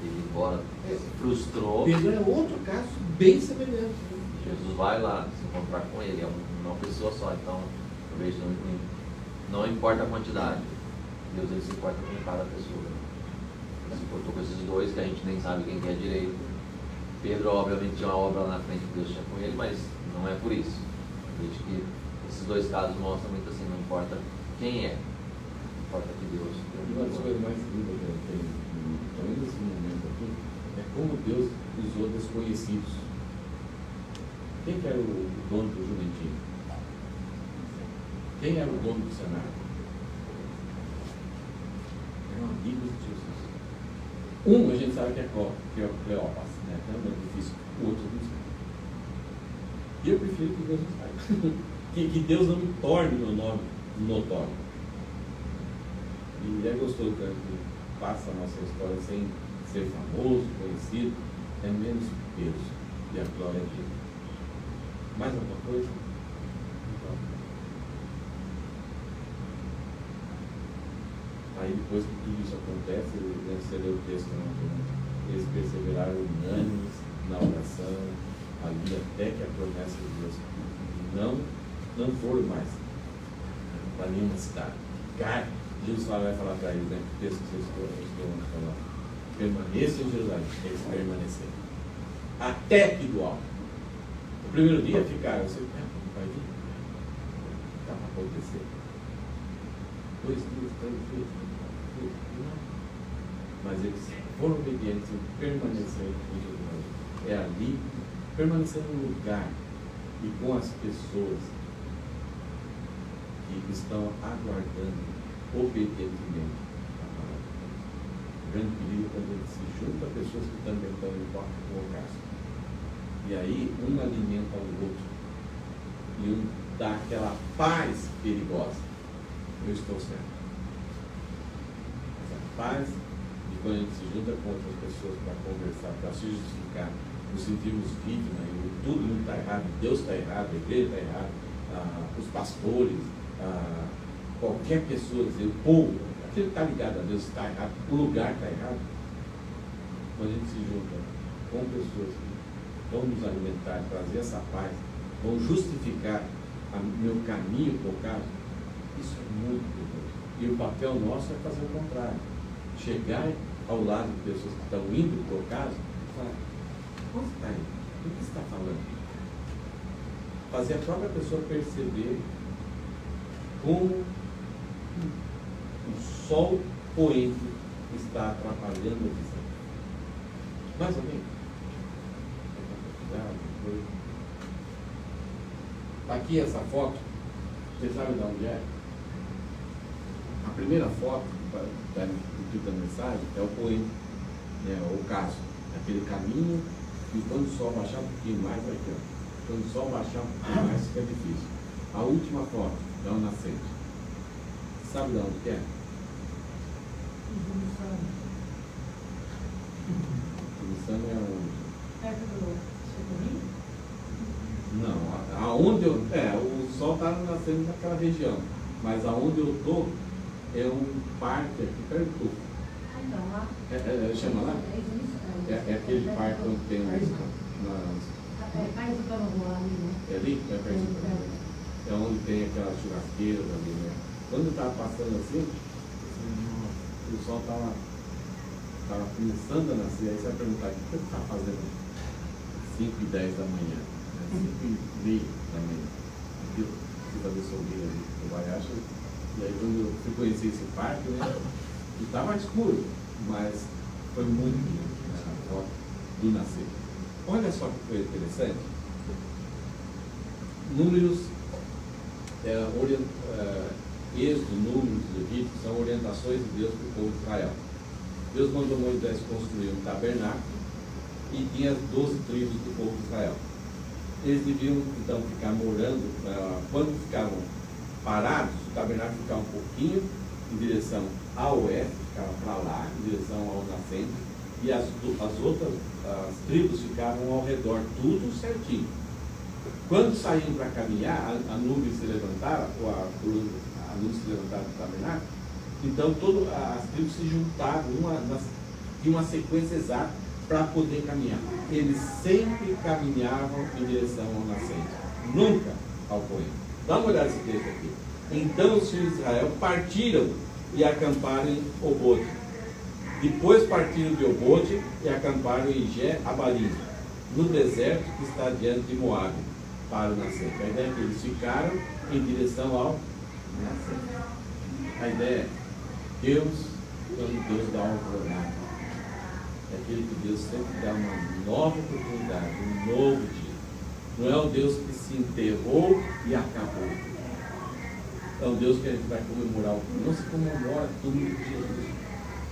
Ele embora, se frustrou. Pedro é outro caso bem semelhante. Jesus vai lá se encontrar com ele, é uma pessoa só, então eu vejo não importa a quantidade, Deus ele se importa com cada pessoa. Ele se importou com esses dois que a gente nem sabe quem é direito. Pedro obviamente tinha uma obra lá na frente que Deus tinha com ele, mas não é por isso. Eu vejo que esses dois casos mostram muito assim, não importa quem é, importa que Deus. Uma das coisas mais lindas que eu tenho, também nesse momento aqui, é como Deus usou desconhecidos. Quem que era o dono do jumentinho? Quem era o dono do cenário? Eram amigos de Jesus. Um a gente sabe que é Cleópatra, né? É um nome difícil, o outro não sabe. E eu prefiro que Deus não saiba. que Deus não me torne meu nome notório. E é gostoso que a gente passa a nossa história sem ser famoso, conhecido, é menos peso e a glória é dele. Mais alguma coisa? Aí depois que tudo isso acontece, você lê o texto, eles perseveraram unânimes na oração, ali até que a promessa de Deus não foram mais para nenhuma cidade. Jesus vai falar para eles, né? O texto que vocês estão falando. Permaneça em Jerusalém, eles permaneceram. Até que do alto. O primeiro dia ficaram, você vai vir? Está para acontecer. 2 dias, 3 dias, não. Mas eles foram obedientes e permaneceram em Jerusalém. É ali, permanecer no lugar e com as pessoas que estão aguardando obedientemente a palavra. O grande perigo é quando ele se junta a pessoas que também estão em ocaso. E aí um alimenta o outro e um dá aquela paz perigosa. Eu estou certo. Essa paz de quando a gente se junta com outras pessoas para conversar, para se justificar, nos sentimos vítimas, e tudo não está errado, Deus está errado, a igreja está errada, os pastores, qualquer pessoa, dizer, o povo, aquele que está ligado a Deus está errado, o lugar está errado. Quando a gente se junta com pessoas que vão nos alimentar, trazer essa paz, vão justificar o meu caminho por caso, isso é muito perigoso. E o papel nosso é fazer o contrário. Chegar ao lado de pessoas que estão indo por caso e falar, onde está indo? O que você está falando? Fazer a própria pessoa perceber como o sol poente está atrapalhando a visão. Mais alguém? Aqui essa foto, vocês sabem de onde é? A primeira foto do título da mensagem é o poema, né, o caso, aquele caminho, e quando o sol baixar um pouquinho mais, aqui, ó. Quando o sol baixar um pouquinho mais, fica difícil. A última foto é o nascente. Sabe de onde que é? Tuliçano é onde? Perto do Chicorinho? Não, aonde eu... o sol está nascendo naquela região, mas aonde eu estou é um parque aqui perto do Tufo. Então, lá. Chama lá? É aquele parque onde tem País do Canoa ali, né? É ali? É perto do Canoa. É onde tem aquelas churrasqueiras ali, né? Quando eu estava passando assim, o sol estava começando a nascer. Aí você vai perguntar, o que você está fazendo 5h10 da manhã? 5h30 da manhã. Aqui eu fui fazer sorrir ali no Baiacha. E aí quando eu fui conhecer esse parque, né? E estava escuro, mas foi muito lindo, né, a foto do nascer. Olha só que coisa interessante. Números, Êxodo, Números, Levíticos, são orientações de Deus para o povo de Israel. Deus mandou Moisés construir um tabernáculo e tinha as 12 tribos do povo de Israel. Eles deviam então ficar morando, quando ficavam parados, o tabernáculo ficava um pouquinho em direção ao oeste, ficava para lá, em direção ao nascente, e as outras tribos ficavam ao redor, tudo certinho. Quando saíam para caminhar, a nuvem se levantava, ou a luz se levantava do tabernáculo, então todas as tribos se juntavam em uma sequência exata para poder caminhar. Eles sempre caminhavam em direção ao nascente, nunca ao poente. Dá uma olhada nesse texto aqui. Então os filhos de Israel partiram e acamparam em Obote. Depois partiram de Obote e acamparam em Jé-Abarim, no deserto que está diante de Moabe, para o nascente. A ideia é que eles ficaram em direção ao nascente. A ideia é Deus, quando Deus dá uma jornada, é aquele que Deus sempre dá uma nova oportunidade, um novo dia. Não é o Deus que se enterrou e acabou. É um Deus que a gente vai comemorar. Não se comemora tudo de Jesus.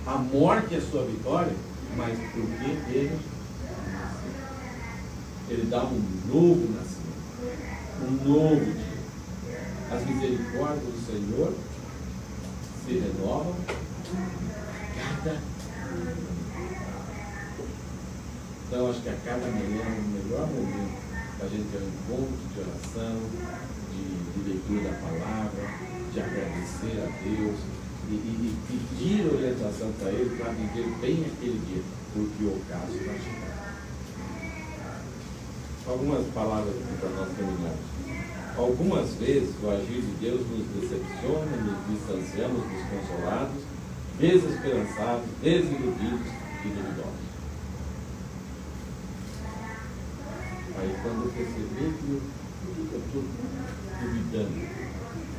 A morte é a sua vitória, mas porque ele nasceu. Ele dá um novo nascimento, um novo dia. As misericórdias do Senhor se renovam a cada manhã. Então, acho que a cada manhã é o melhor momento para a gente ter um encontro de oração, de leitura da palavra, de agradecer a Deus e pedir orientação para Ele para viver bem aquele dia, porque o caso vai chegar. Algumas palavras aqui para nós terminarmos. Algumas vezes o agir de Deus nos decepciona, nos distanciamos dos consolados, desesperançados, desiludidos e duvidosos. Aí quando eu perceber que eu estou duvidando,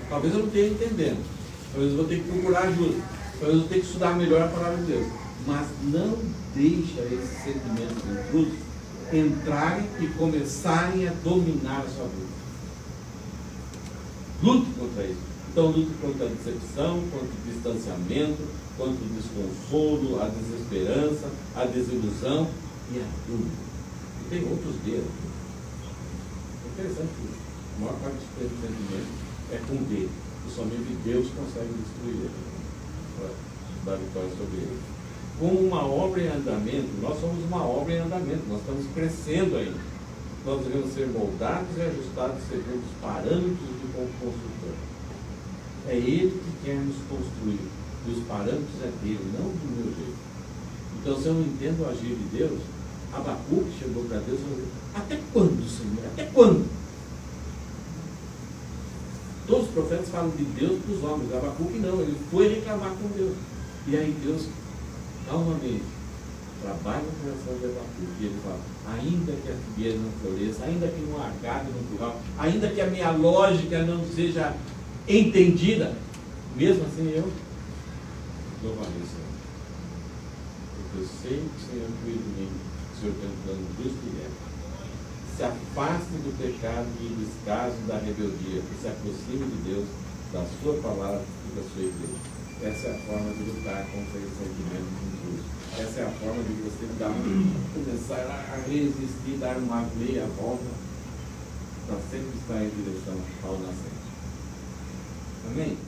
talvez eu não esteja entendendo, talvez eu vou ter que procurar ajuda, talvez eu vou ter que estudar melhor a palavra de Deus, mas não deixa esses sentimentos intrusos entrarem e começarem a dominar a sua vida. Lute contra isso. Então lute contra a decepção, contra o distanciamento, contra o desconsolo, a desesperança, a desilusão e a dúvida. E tem outros dedos. É interessante que a maior parte dos sentimentos é com D, e somente Deus consegue destruir ele, para dar vitória sobre ele. Como uma obra em andamento, nós somos uma obra em andamento, nós estamos crescendo ainda. Nós devemos ser moldados e ajustados segundo os parâmetros do construtor. É Ele que quer nos construir, e os parâmetros é dele, não do meu jeito. Então, se eu não entendo o agir de Deus, Abacuque chegou para Deus e falou: até quando, Senhor? Até quando? Todos os profetas falam de Deus para os homens, Abacuque não, ele foi reclamar com Deus. E aí Deus, calmamente, trabalha no coração de Abacuque, e ele fala: ainda que a figueira não floresça, ainda que não há gado no curral, ainda que a minha lógica não seja entendida, mesmo assim eu louvarei o Senhor. Porque eu sei que o Senhor cuida de mim, o Senhor tem um plano justo e reto. Se afaste do pecado e do descaso da rebeldia, e se aproxime de Deus, da sua palavra e da sua igreja. Essa é a forma de lutar contra esse sentimento intruso. Essa é a forma de você começar a resistir, dar uma meia volta, para sempre estar em direção ao nascente. Amém?